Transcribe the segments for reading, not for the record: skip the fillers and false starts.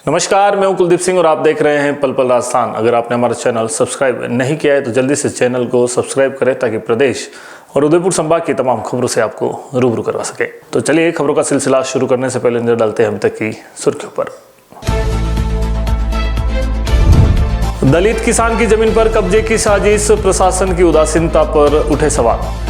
नमस्कार, मैं हूं कुलदीप सिंह और आप देख रहे हैं पल पल राजस्थान। अगर आपने हमारा चैनल सब्सक्राइब नहीं किया है तो जल्दी से चैनल को सब्सक्राइब करें ताकि प्रदेश और उदयपुर संभाग की तमाम खबरों से आपको रूबरू करवा सके। तो चलिए खबरों का सिलसिला शुरू करने से पहले नजर डालते हैं अभी तक की सुर्खियों पर। दलित किसान की जमीन पर कब्जे की साजिश, प्रशासन की उदासीनता पर उठे सवाल।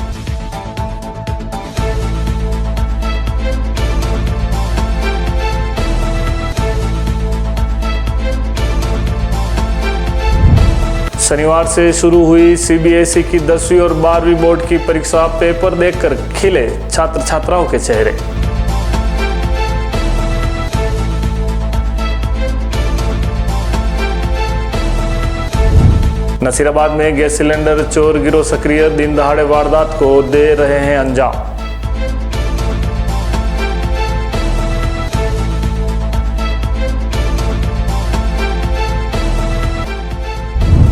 शनिवार से शुरू हुई सीबीएसई की 10वीं और 12वीं बोर्ड की परीक्षा, पेपर देखकर खिले छात्र छात्राओं के चेहरे। नसीराबाद में गैस सिलेंडर चोर गिरोह सक्रिय, दिन दहाड़े वारदात को दे रहे हैं अंजाम।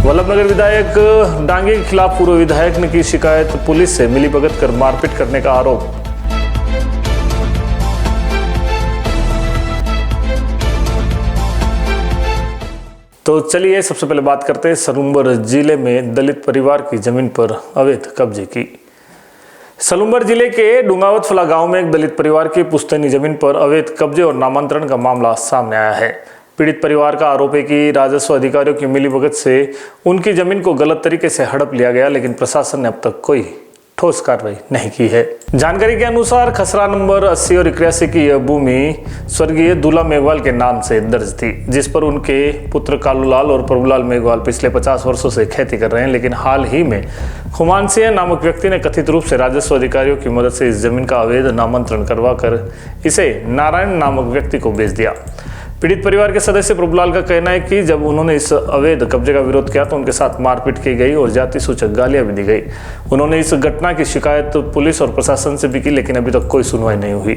वल्लभनगर विधायक डांगे के खिलाफ पूर्व विधायक ने की शिकायत, पुलिस से मिलीभगत कर मारपीट करने का आरोप। तो चलिए सबसे पहले बात करते हैं सलूम्बर जिले में दलित परिवार की जमीन पर अवैध कब्जे की। सलूम्बर जिले के डुंगावतफला गांव में एक दलित परिवार की पुश्तैनी जमीन पर अवैध कब्जे और नामांतरण का मामला सामने आया है। पीड़ित परिवार का आरोप है कि राजस्व अधिकारियों की मिलीभगत से उनकी जमीन को गलत तरीके से हड़प लिया गया, लेकिन प्रशासन ने अब तक कोई ठोस कार्रवाई नहीं की है। जानकारी के अनुसार खसरा नंबर 80 और 81 की यह भूमि स्वर्गीय दूल्हा मेघवाल के नाम से दर्ज थी, जिस पर उनके पुत्र कालूलाल और प्रभुलाल मेघवाल पिछले 50 वर्षों से खेती कर रहे हैं। लेकिन हाल ही में खुमान सिंह नामक व्यक्ति ने कथित रूप से राजस्व अधिकारियों की मदद से इस जमीन का अवैध नामांतरण करवाकर इसे नारायण नामक व्यक्ति को बेच दिया। पीड़ित परिवार के सदस्य प्रभुलाल का कहना है कि जब उन्होंने इस अवैध कब्जे का विरोध किया तो उनके साथ मारपीट की गई और जाति सूचक गालियां भी दी गई। उन्होंने इस घटना की शिकायत पुलिस और प्रशासन से भी की, लेकिन अभी तक कोई सुनवाई नहीं हुई।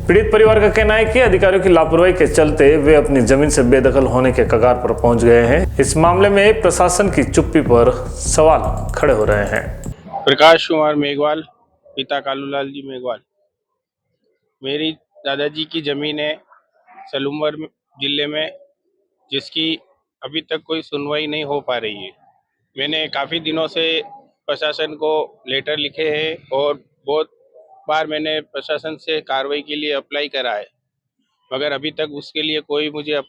पीड़ित परिवार का कहना है कि अधिकारियों की लापरवाही के चलते वे अपनी जमीन से बेदखल होने के कगार पर पहुंच गए हैं। इस मामले में प्रशासन की चुप्पी पर सवाल खड़े हो रहे हैं। प्रकाश कुमार मेघवाल, पिता कालूलाल जी मेघवाल। मेरी दादाजी की जमीन है सलूम्बर जिले में, जिसकी अभी तक कोई सुनवाई नहीं हो पा रही है। मैंने काफ़ी दिनों से प्रशासन को लेटर लिखे हैं और बहुत बार मैंने प्रशासन से कार्रवाई के लिए अप्लाई करा है, मगर अभी तक उसके लिए कोई मुझे अब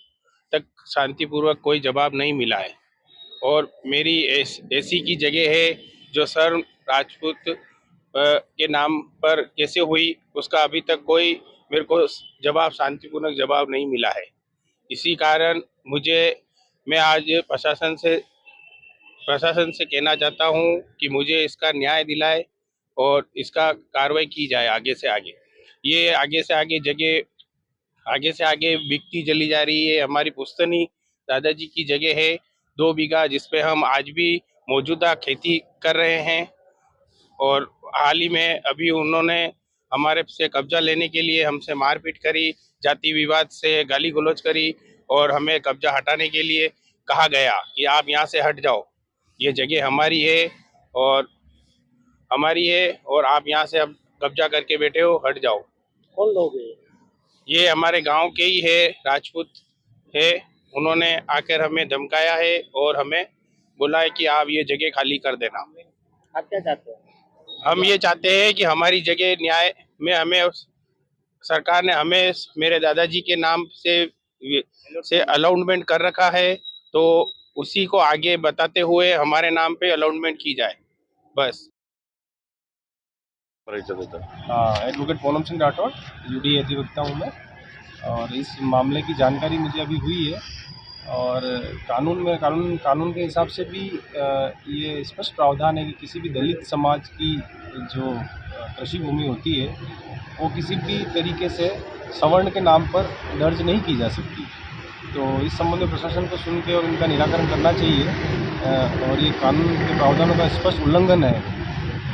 तक शांतिपूर्वक कोई जवाब नहीं मिला है। और मेरी ऐसी की जगह है जो सर राजपूत के नाम पर कैसे हुई, उसका अभी तक कोई मेरे को शांतिपूर्वक जवाब नहीं मिला है। इसी कारण मैं आज प्रशासन से कहना चाहता हूं कि मुझे इसका न्याय दिलाए और इसका कार्रवाई की जाए आगे से आगे। ये आगे से आगे बिकती चली जा रही है। हमारी पुश्तैनी दादाजी की जगह है 2 बीघा, जिसपे हम आज भी मौजूदा खेती कर रहे हैं। और हाल ही में अभी उन्होंने हमारे से कब्जा लेने के लिए हमसे मारपीट करी, जाति विवाद से गाली गलौज करी और हमें कब्जा हटाने के लिए कहा गया कि आप यहाँ से हट जाओ, ये जगह हमारी है और आप यहाँ से अब कब्जा करके बैठे हो, हट जाओ। कौन लोग हैं? ये हमारे गांव के ही है, राजपूत है। उन्होंने आकर हमें धमकाया है और हमें बोला है कि आप ये जगह खाली कर देना। आप क्या चाहते हैं? हम ये चाहते हैं कि हमारी जगह न्याय में हमें सरकार ने हमें मेरे दादाजी के नाम से अलाउंसमेंट कर रखा है, तो उसी को आगे बताते हुए हमारे नाम पे अलाउंसमेंट की जाए बस। एडवोकेट पूनम सिंह राठौड़, यूडी अधिवक्ता हूँ मैं, और इस मामले की जानकारी मुझे अभी हुई है। और कानून के हिसाब से भी ये स्पष्ट प्रावधान है कि किसी भी दलित समाज की जो कृषि भूमि होती है वो किसी भी तरीके से सवर्ण के नाम पर दर्ज नहीं की जा सकती। तो इस संबंध में प्रशासन को सुन के और इनका निराकरण करना चाहिए। और ये कानून के प्रावधानों का स्पष्ट उल्लंघन है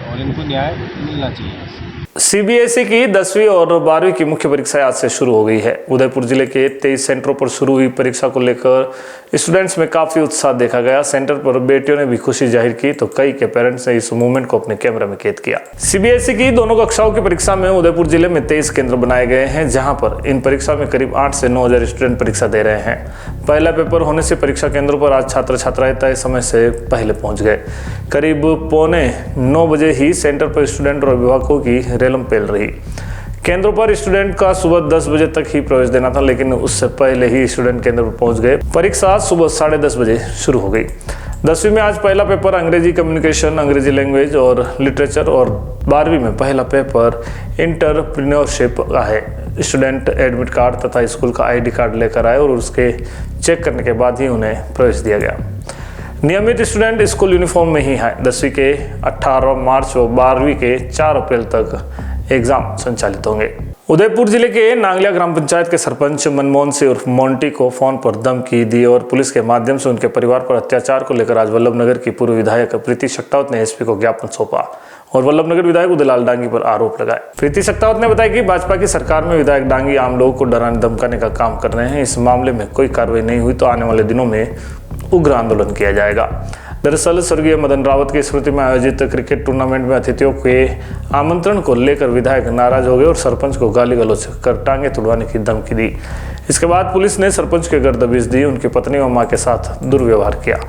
और इनको न्याय मिलना चाहिए। सीबीएसई की 10वीं और 12वीं की मुख्य परीक्षाएं आज से शुरू हो गई है। उदयपुर जिले के 23 सेंटरों पर शुरू हुई परीक्षा को लेकर स्टूडेंट्स में काफी उत्साह देखा गया। सेंटर पर बेटियों ने भी खुशी जाहिर की तो कई के पेरेंट्स ने इस मूवमेंट को अपने कैमरे में कैद किया। सीबीएसई की दोनों कक्षाओं की परीक्षा में उदयपुर जिले में 23 केंद्र बनाए गए हैं, जहां पर इन परीक्षा में करीब 8 से 9 हजार स्टूडेंट परीक्षा दे रहे हैं। पहला पेपर होने से परीक्षा केंद्रों पर आज छात्र छात्राएं तय समय से पहले पहुंच गए। करीब 8:45 बजे ही सेंटर पर स्टूडेंट और अभिभावकों की रेलम पेल रही। केंद्रों पर स्टूडेंट का सुबह 10 बजे तक ही प्रवेश देना था, लेकिन उससे पहले ही स्टूडेंट केंद्र पर पहुंच गए। परीक्षा सुबह 10:30 बजे शुरू हो गई। 10वीं में आज पहला पेपर अंग्रेजी कम्युनिकेशन, अंग्रेजी लैंग्वेज और लिटरेचर और 12वीं में पहला पेपर एंटरप्रेन्योरशिप का है। स्टूडेंट एडमिट कार्ड तथा स्कूल का ID कार्ड लेकर आए और उसके चेक करने के बाद ही उन्हें प्रवेश दिया गया। नियमित स्टूडेंट स्कूल यूनिफॉर्म में ही है। 10वीं के 18 मार्च और 12वीं के 4 अप्रैल तक एग्जाम संचालित होंगे। उदयपुर जिले के नांगलिया ग्राम पंचायत के सरपंच मनमोहन सिंह उर्फ मोंटी को फोन पर धमकी दी और पुलिस के माध्यम से उनके परिवार पर अत्याचार को लेकर आज वल्लभनगर की पूर्व विधायक प्रीति सक्तावत ने SP को ज्ञापन सौंपा और वल्लभनगर विधायक उदयलाल डांगी पर आरोप लगाए। प्रीति सक्तावत ने बताया कि भाजपा की सरकार में विधायक डांगी आम लोगों को डराने धमकाने का काम कर रहे हैं। इस मामले में कोई कार्रवाई नहीं हुई तो आने वाले दिनों में उग्र आंदोलन किया जाएगा। दरअसल स्वर्गीय मदन रावत की स्मृति में आयोजित क्रिकेट टूर्नामेंट में अतिथियों के आमंत्रण को लेकर विधायक नाराज हो गए और सरपंच को गाली गलौज कर टांगे तुड़वाने की धमकी दी। इसके बाद पुलिस ने सरपंच के घर दबिश दी, उनकी पत्नी और मां के साथ दुर्व्यवहार किया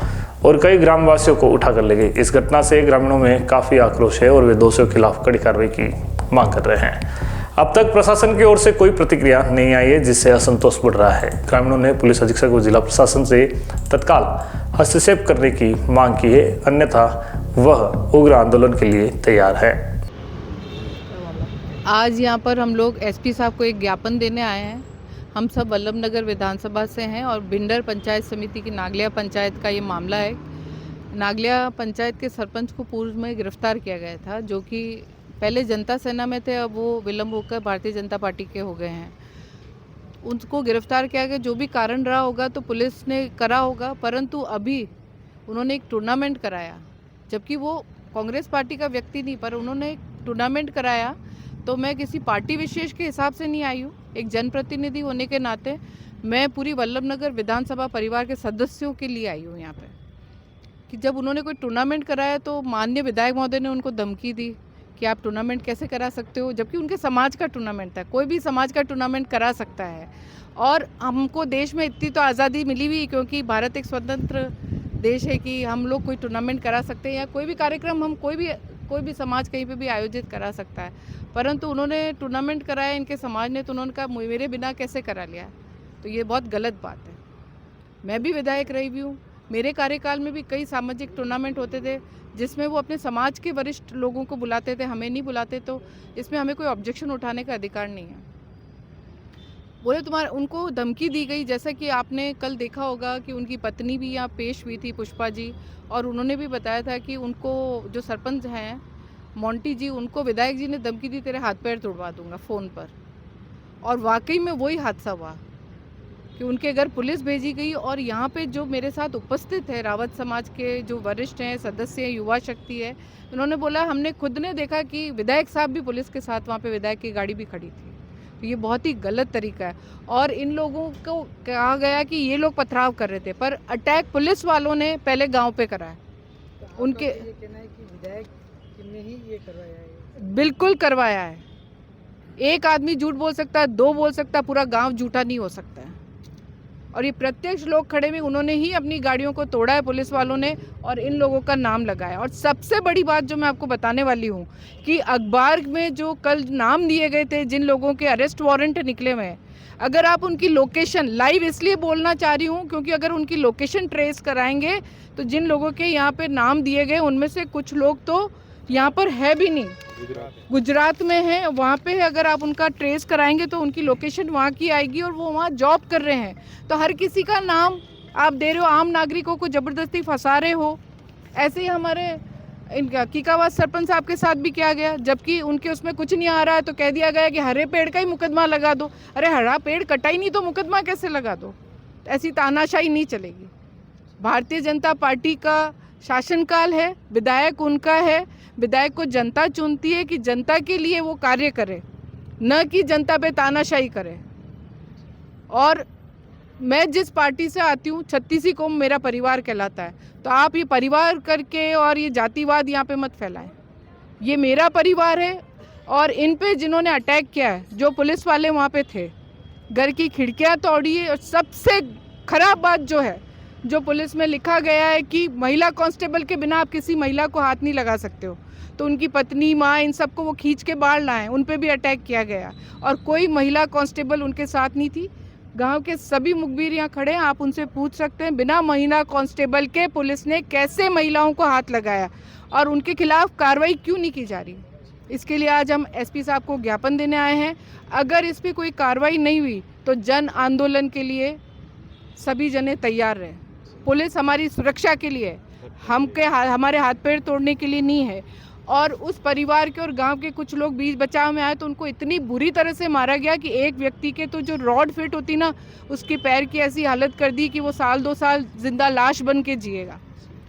और कई ग्रामवासियों को उठाकर ले गई। इस घटना से ग्रामीणों में काफी आक्रोश है और वे दोषियों के खिलाफ कड़ी कार्रवाई की मांग कर रहे हैं। अब तक प्रशासन की ओर से कोई प्रतिक्रिया नहीं आई है, जिससे असंतोष बढ़ रहा है। ग्रामीणों ने पुलिस अधीक्षक और जिला प्रशासन से तत्काल हस्तक्षेप करने की मांग की है, अन्यथा वह उग्र आंदोलन के लिए तैयार है। आज यहाँ पर हम लोग SP साहब को एक ज्ञापन देने आए हैं। हम सब वल्लभनगर विधानसभा से हैं और भिंडर पंचायत समिति की नागलिया पंचायत का ये मामला है। नागलिया पंचायत के सरपंच को पूर्व में गिरफ्तार किया गया था, जो कि पहले जनता सेना में थे, अब वो विलम्ब होकर भारतीय जनता पार्टी के हो गए हैं। उनको गिरफ्तार किया गया, जो भी कारण रहा होगा तो पुलिस ने करा होगा, परंतु अभी उन्होंने एक टूर्नामेंट कराया, जबकि वो कांग्रेस पार्टी का व्यक्ति नहीं, पर उन्होंने एक टूर्नामेंट कराया। तो मैं किसी पार्टी विशेष के हिसाब से नहीं आई हूँ, एक जनप्रतिनिधि होने के नाते मैं पूरी वल्लभनगर विधानसभा परिवार के सदस्यों के लिए आई हूँ यहाँ पे, कि जब उन्होंने कोई टूर्नामेंट कराया तो माननीय विधायक महोदय ने उनको धमकी दी कि आप टूर्नामेंट कैसे करा सकते हो, जबकि उनके समाज का टूर्नामेंट था। कोई भी समाज का टूर्नामेंट करा सकता है और हमको देश में इतनी तो आज़ादी मिली हुई, क्योंकि भारत एक स्वतंत्र देश है कि हम लोग कोई टूर्नामेंट करा सकते हैं या कोई भी कार्यक्रम हम कोई भी समाज कहीं पे भी आयोजित करा सकता है। परंतु उन्होंने टूर्नामेंट कराया इनके समाज ने, तो उन्होंने कहा मेरे बिना कैसे करा लिया, तो ये बहुत गलत बात है। मैं भी विधायक रही भी हूँ, मेरे कार्यकाल में भी कई सामाजिक टूर्नामेंट होते थे जिसमें वो अपने समाज के वरिष्ठ लोगों को बुलाते थे, हमें नहीं बुलाते, तो इसमें हमें कोई ऑब्जेक्शन उठाने का अधिकार नहीं है। बोले उनको धमकी दी गई, जैसा कि आपने कल देखा होगा कि उनकी पत्नी भी यहाँ पेश हुई थी, पुष्पा जी, और उन्होंने भी बताया था कि उनको जो सरपंच हैं मोंटी जी, उनको विधायक जी ने धमकी दी तेरे हाथ पैर तोड़वा दूंगा फ़ोन पर। और वाकई में वही हादसा हुआ कि उनके घर पुलिस भेजी गई। और यहाँ पे जो मेरे साथ उपस्थित है रावत समाज के जो वरिष्ठ हैं, सदस्य हैं, युवा शक्ति है, उन्होंने बोला हमने खुद ने देखा कि विधायक साहब भी पुलिस के साथ वहाँ पे विधायक की गाड़ी भी खड़ी थी। तो ये बहुत ही गलत तरीका है और इन लोगों को कहा गया कि ये लोग पथराव कर रहे थे, पर अटैक पुलिस वालों ने पहले गाँव पे करा है। उनके ये कहना है कि विधायक ने ही ये करवाया है। बिल्कुल करवाया है। एक आदमी झूठ बोल सकता है, 2 बोल सकता है, पूरा गांव झूठा नहीं हो सकता है। और ये प्रत्यक्ष लोग खड़े हुए, उन्होंने ही अपनी गाड़ियों को तोड़ा है पुलिस वालों ने और इन लोगों का नाम लगाया। और सबसे बड़ी बात जो मैं आपको बताने वाली हूँ कि अखबार में जो कल नाम दिए गए थे, जिन लोगों के अरेस्ट वारंट निकले हुए हैं, अगर आप उनकी लोकेशन लाइव इसलिए बोलना चाह रही हूँ क्योंकि अगर उनकी लोकेशन ट्रेस कराएंगे तो जिन लोगों के यहाँ पे नाम दिए गए उनमें से कुछ लोग तो यहाँ पर है भी नहीं, गुजरात में है, वहाँ पे अगर आप उनका ट्रेस कराएंगे तो उनकी लोकेशन वहाँ की आएगी और वो वहाँ जॉब कर रहे हैं। तो हर किसी का नाम आप दे रहे हो, आम नागरिकों को ज़बरदस्ती फंसा रहे हो। ऐसे ही हमारे इनका किकावाद सरपंच साहब के साथ भी किया गया, जबकि उनके उसमें कुछ नहीं आ रहा है तो कह दिया गया कि हरे पेड़ का ही मुकदमा लगा दो। अरे हरा पेड़ कटा ही नहीं तो मुकदमा कैसे लगा दो? ऐसी तानाशाही नहीं चलेगी। भारतीय जनता पार्टी का शासनकाल है, विधायक उनका है, विधायक को जनता चुनती है कि जनता के लिए वो कार्य करे, न कि जनता पे तानाशाही करे। और मैं जिस पार्टी से आती हूँ, 36 कौम मेरा परिवार कहलाता है, तो आप ये परिवार करके और ये जातिवाद यहाँ पे मत फैलाएं। ये मेरा परिवार है और इन पे जिन्होंने अटैक किया है, जो पुलिस वाले वहाँ पे थे, घर की खिड़कियाँ तोड़ी है। और सबसे खराब बात जो है, जो पुलिस में लिखा गया है कि महिला कांस्टेबल के बिना आप किसी महिला को हाथ नहीं लगा सकते हो, तो उनकी पत्नी, माँ, इन सबको वो खींच के बाहर लाए, उन पे भी अटैक किया गया और कोई महिला कांस्टेबल उनके साथ नहीं थी। गांव के सभी मुखबिर यहाँ खड़े हैं, आप उनसे पूछ सकते हैं बिना महिला कांस्टेबल के पुलिस ने कैसे महिलाओं को हाथ लगाया और उनके खिलाफ कार्रवाई क्यों नहीं की जा रही। इसके लिए आज हम एसपी साहब को ज्ञापन देने आए हैं। अगर इस पर कोई कार्रवाई नहीं हुई तो जन आंदोलन के लिए सभी जने तैयार रहे। पुलिस हमारी सुरक्षा के लिए, हमारे हाथ पैर तोड़ने के लिए नहीं है। और उस परिवार के और गांव के कुछ लोग बीच बचाव में आए तो उनको इतनी बुरी तरह से मारा गया कि एक व्यक्ति के तो जो रॉड फिट होती ना, उसकी पैर की ऐसी हालत कर दी कि वो 2 साल जिंदा लाश बन के जिएगा।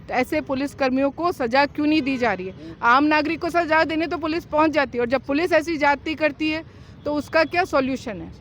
तो ऐसे पुलिस कर्मियों को सजा क्यों नहीं दी जा रही है? आम नागरिक को सजा देने तो पुलिस पहुंच जाती है, और जब पुलिस ऐसी जाती करती है तो उसका क्या सॉल्यूशन है?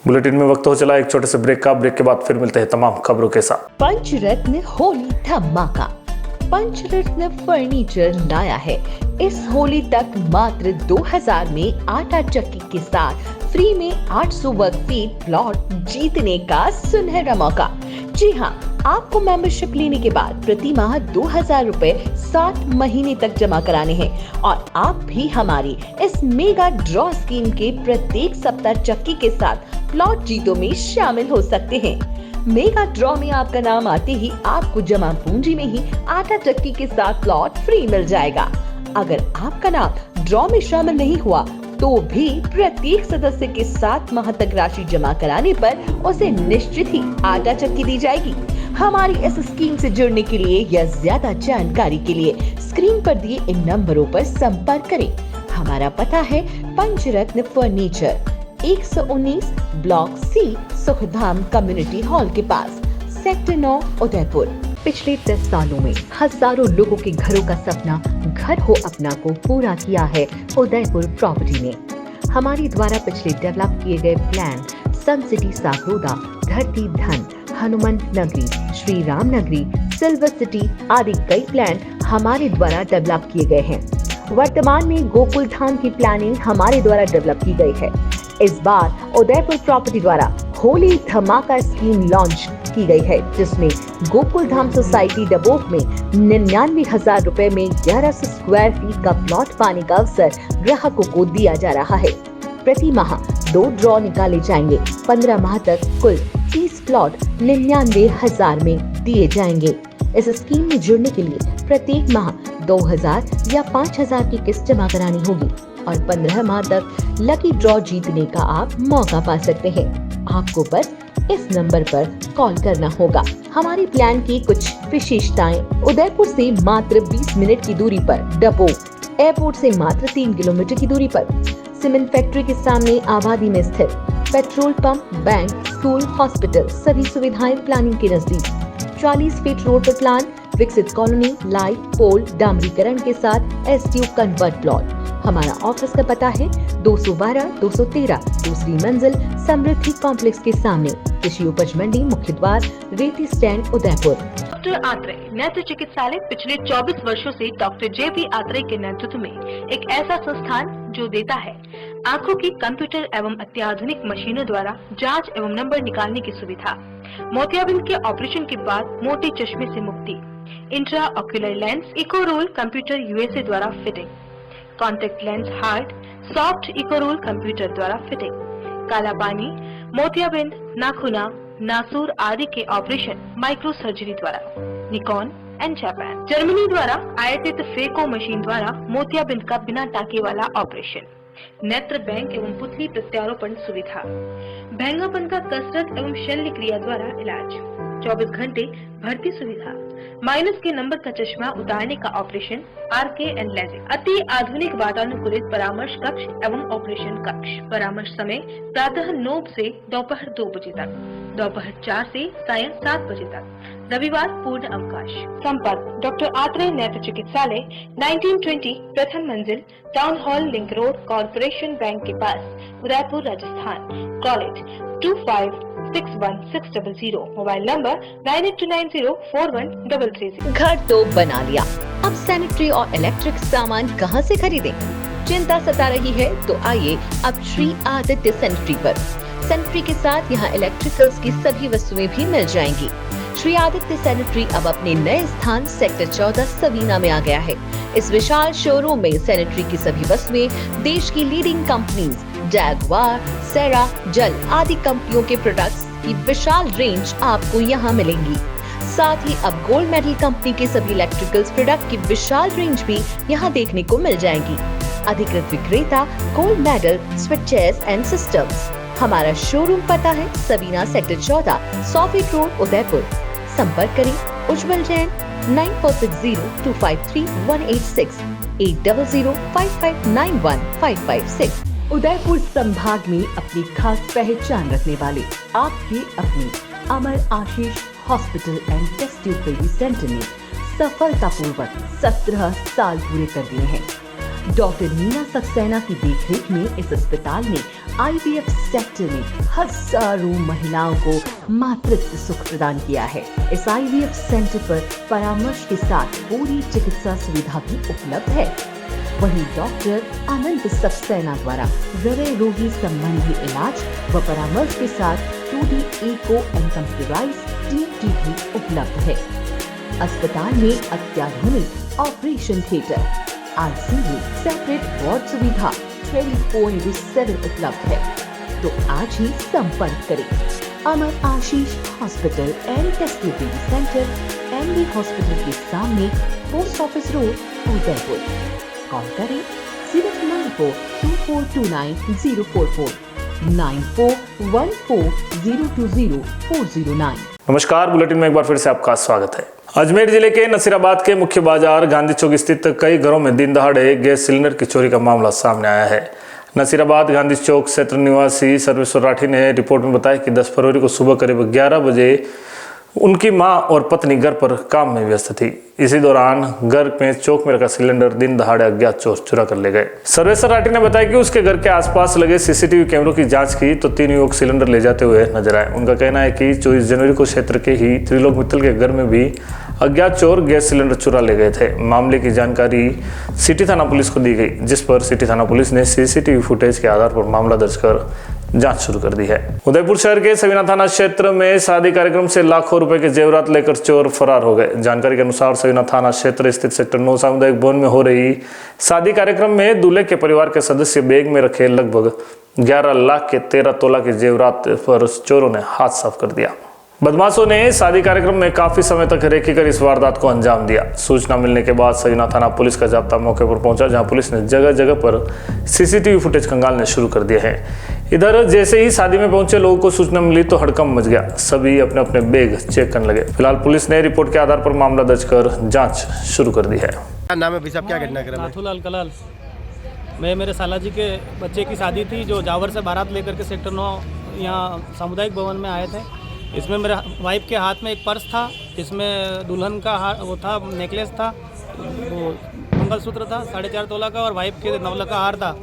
बुलेटिन में वक्त हो चला एक छोटे से ब्रेक का। ब्रेक के बाद फिर मिलते हैं तमाम खबरों के साथ। पंचरत्न होली धमाका। पंचरत्न फर्नीचर लाया है इस होली तक मात्र 2000 में आटा चक्की के साथ फ्री में 800 वर्ग फीट प्लॉट जीतने का सुनहरा मौका। जी हाँ, आपको मेंबरशिप लेने के बाद प्रति माह 2000 रुपए 7 महीने तक जमा कराने हैं और आप भी हमारी इस मेगा ड्रॉ स्कीम के प्रत्येक सप्ताह चक्की के साथ प्लॉट जीतों में शामिल हो सकते हैं। मेगा ड्रॉ में आपका नाम आते ही आपको जमा पूंजी में ही आटा चक्की के साथ प्लॉट फ्री मिल जाएगा। अगर आपका नाम ड्रॉ में शामिल नहीं हुआ तो भी प्रत्येक सदस्य के 7 माह तक राशि जमा कराने पर उसे निश्चित ही आटा चक्की दी जाएगी। हमारी इस स्कीम से जुड़ने के लिए या ज्यादा जानकारी के लिए स्क्रीन पर दिए इन नंबरों पर संपर्क करें। हमारा पता है Panchratna furniture, 119 block C, Sukhdham community hall के पास, सेक्टर 9, उदयपुर। पिछले 10 सालों में हजारों लोगों के घरों का सपना घर हो अपना को पूरा किया है उदयपुर प्रॉपर्टी ने। हमारे द्वारा पिछले डेवलप किए गए प्लान सन सिटी सागरोदा, धरती धन, हनुमंत नगरी, श्री राम नगरी, सिल्वर सिटी आदि कई प्लान हमारे द्वारा डेवलप किए गए हैं। वर्तमान में गोकुल धाम की प्लानिंग हमारे द्वारा डेवलप की गई है। इस बार उदयपुर प्रॉपर्टी द्वारा होली धमाका स्कीम लॉन्च की गई है, जिसमें गोकुल धाम सोसाइटी डबोक में 99,000 रुपए में 1100 स्क्वायर फीट का प्लॉट पाने का अवसर ग्राहकों को दिया जा रहा है। प्रति माह 2 ड्रॉ निकाले जाएंगे। 15 माह तक कुल 30 प्लॉट 99,000 में दिए जाएंगे। इस स्कीम में जुड़ने के लिए प्रत्येक माह 2000 या 5000 की किस्त जमा करानी होगी और 15 माह तक लकी ड्रॉ जीतने का आप मौका पा सकते हैं। आपको बस इस नंबर पर कॉल करना होगा। हमारे प्लान की कुछ विशेषताएं: उदयपुर से मात्र 20 मिनट की दूरी पर डबोक, एयरपोर्ट से मात्र 3 किलोमीटर की दूरी पर, सीमेंट फैक्ट्री के सामने आबादी में स्थित, petrol pump, bank, school, hospital सभी सुविधाएं प्लानिंग के नजदीक, 40 फीट रोड पर प्लान, विकसित कॉलोनी, लाइट पोल, डामरीकरण के साथ एसटीयू कन्वर्ट प्लॉट। हमारा ऑफिस का पता है 212-213 दूसरी मंजिल, समृद्धि कॉम्प्लेक्स के सामने, कृषि उपज मंडी, मुख्य द्वार, रेती स्टैंड, उदयपुर। डॉक्टर आत्रेय नेत्र चिकित्सालय पिछले 24 वर्षों से डॉक्टर जे.बी. आत्रेय के नेतृत्व में एक ऐसा संस्थान जो देता है आंखों की कंप्यूटर एवं अत्याधुनिक मशीनों द्वारा जांच एवं नंबर निकालने की सुविधा, मोतियाबिंद के ऑपरेशन के बाद मोटे चश्मे से मुक्ति, intra ocular lens, eco roll computer USA द्वारा फिटिंग, contact lens hard, soft eco roll computer द्वारा फिटिंग, काला पानी, मोतियाबिंद, नाखूना, नासूर आदि के ऑपरेशन माइक्रो सर्जरी द्वारा, निकॉन एंड जापान, जर्मनी द्वारा आयातित फेको मशीन द्वारा मोतियाबिंद का बिना टाके वाला ऑपरेशन, नेत्र बैंक एवं पुतली प्रत्यारोपण सुविधा, भैंगापन का कसरत एवं शल्य क्रिया द्वारा इलाज, 24 घंटे भर्ती सुविधा, माइनस के नंबर का चश्मा उतारने का ऑपरेशन RK एंड लेजिक, अति आधुनिक वातानुकूलित परामर्श कक्ष एवं ऑपरेशन कक्ष। परामर्श समय प्रातः 9 से दोपहर 2 बजे तक, दोपहर 4 से सायं 7 बजे तक, रविवार पूर्ण अवकाश। संपर्क डॉक्टर आत्रेय नेत्र चिकित्सालय 1920 प्रथम मंजिल, town hall, link road, corporation bank के पास, Udaipur, Rajasthan. College 25616000, mobile number 9829041330। घर तो बना लिया, अब सैनिटरी और इलेक्ट्रिक सामान कहां से खरीदें? चिंता सता रही है तो आइए अब श्री आदित्य सैनिटरी पर। सैनिटरी के साथ यहाँ इलेक्ट्रिकल्स की सभी वस्तुएं भी मिल जाएंगी। श्री आदित्य सैनिटरी अब अपने नए स्थान सेक्टर 14 सवीना में आ गया है। इस विशाल शोरूम में सैनिटरी की सभी वस्तुएं देश की लीडिंग कंपनीज जैगवार, सेरा, जल आदि कंपनियों के प्रोडक्ट्स की विशाल रेंज आपको यहाँ मिलेंगी। साथ ही अब गोल्ड मेडल कंपनी के सभी इलेक्ट्रिकल्स प्रोडक्ट की विशाल रेंज भी यहाँ देखने को मिल जाएंगी। अधिकृत विक्रेता gold medal switches and systems. हमारा शोरूम पता है Savina sector 14, 100 feet road, Udaipur. संपर्क करें उज्जवल जैन 9460253186 8005591556। उदयपुर संभाग में अपनी खास पहचान रखने वाले आपके अपने Amar Ashish hospital and test tube baby centre ने सफलतापूर्वक 17 साल पूरे कर दिए हैं। डॉक्टर मीना सक्सेना की देखरेख में इस अस्पताल ने IVF सेक्टर में हजारों महिलाओं को मातृत्व सुख प्रदान किया है। इस IVF सेंटर पर परामर्श के साथ पूरी चिकित्सा सुविधा भी उपलब्ध है। वहीं डॉक्टर अनंत सक्सेना द्वारा हृदय रोगी संबंधी इलाज व परामर्श के साथ 2D echo and computerised TT भी उपलब्ध है। अस्पताल में अत्याधुनिक operation theatre, ICU, separate ward सुविधा 24/7 उपलब्ध है। तो आज ही संपर्क करें Amar Ashish hospital and test tube baby centre, MD hospital के सामने, post office road, Udaipur. Call करें 09424290044 9414020409। नमस्कार, बुलेटिन में एक बार फिर से आपका स्वागत है। अजमेर जिले के नसीराबाद के मुख्य बाजार गांधी चौक स्थित कई घरों में दिन दहाड़े गैस सिलेंडर की चोरी का मामला सामने आया है। नसीराबाद गांधी चौक क्षेत्र निवासी सर्वेश्वर राठी ने रिपोर्ट में बताया कि 10 फरवरी को सुबह करीब 11 बजे उनकी मां और पत्नी घर पर काम में व्यस्त थी। इसी दौरान घर में चौक में रखा सिलेंडर दिन दहाड़े अज्ञात चोर चुरा कर ले गए। सर्वेश्वर राठी ने बताया कि उसके घर के आसपास लगे CCTV कैमरों की जांच की तो 3 युवक सिलेंडर ले जाते हुए नजर आए। उनका कहना है कि 24 जनवरी को क्षेत्र के ही त्रिलोक मित्तल के घर में भी अज्ञात चोर गैस सिलेंडर चुरा ले गए थे। मामले की जानकारी सिटी थाना पुलिस को दी गई, जिस पर सिटी थाना पुलिस ने CCTV फुटेज के आधार पर मामला दर्ज कर जांच शुरू कर दी है। उदयपुर शहर के सवीना थाना क्षेत्र में शादी कार्यक्रम से लाखों रुपए के जेवरात लेकर चोर फरार हो गए। जानकारी के अनुसार सवीना थाना क्षेत्र स्थित सेक्टर 9 सामुदायिक भवन में हो रही शादी कार्यक्रम में दूल्हे के परिवार के सदस्य बैग में रखे लगभग 11 लाख के 13 तोला के जेवरात पर चोरों ने हाथ साफ कर दिया। बदमाशों ने शादी कार्यक्रम में काफी समय तक रेकी कर इस वारदात को अंजाम दिया। सूचना मिलने के बाद सवीना थाना पुलिस का जाब्ता मौके पर पहुंचा, जहां पुलिस ने जगह जगह पर CCTV फुटेज खंगालने शुरू कर दिए हैं। इधर जैसे ही शादी में पहुंचे लोगों को सूचना मिली तो हड़कंप मच गया। सभी अपने अपने बैग चेक करने लगे। फिलहाल पुलिस ने रिपोर्ट के आधार पर मामला दर्ज कर जाँच शुरू कर दी है। क्या नाम है भाई साहब, क्या घटनाक्रम है? नाथूलाल कलाल। मैं मेरे साला जी के बच्चे की शादी थी, जो जावर से बारात लेकर के सेक्टर 9 यहाँ सामुदायिक भवन में आए थे। इसमें मेरे वाइफ के हाथ में एक पर्स था, जिसमें दुल्हन का वो था, नेकलेस था, वो मंगलसूत्र था 4.5 तोला का, और वाइफ के 9 लाख का हार था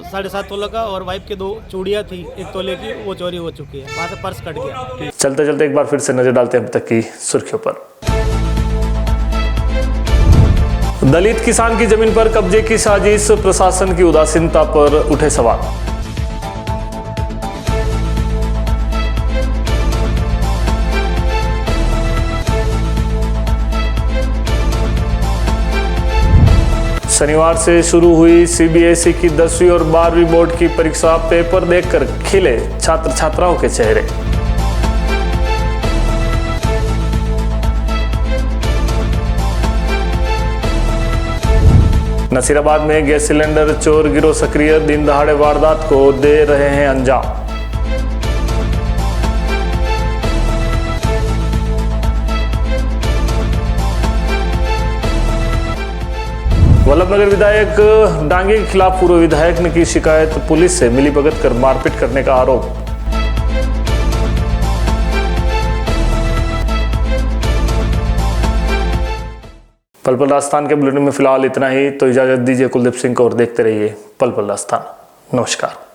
7.5 तोला का, और वाइफ के 2 चूड़ियाँ थी 1 तोले की, वो चोरी हो चुकी है। वहाँ से पर्स कट गया। चलते चलते एक बार फिर से नजर डालते हैं अब तक की सुर्खियों पर। दलित किसान की जमीन पर कब्जे की साजिश, प्रशासन की उदासीनता पर उठे सवाल। शनिवार से शुरू हुई CBSE की 10वीं और 12वीं बोर्ड की परीक्षा, पेपर देखकर खिले छात्र छात्राओं के चेहरे। नसीराबाद में गैस सिलेंडर चोर गिरोह सक्रिय, दिन दहाड़े वारदात को दे रहे हैं अंजाम। वल्लभनगर विधायक डांगे के खिलाफ पूर्व विधायक ने की शिकायत, पुलिस से मिलीभगत कर मारपीट करने का आरोप। पल पल राजस्थान के बुलेटिन में फिलहाल इतना ही। तो इजाजत दीजिए कुलदीप सिंह को और देखते रहिए पल पल राजस्थान। नमस्कार।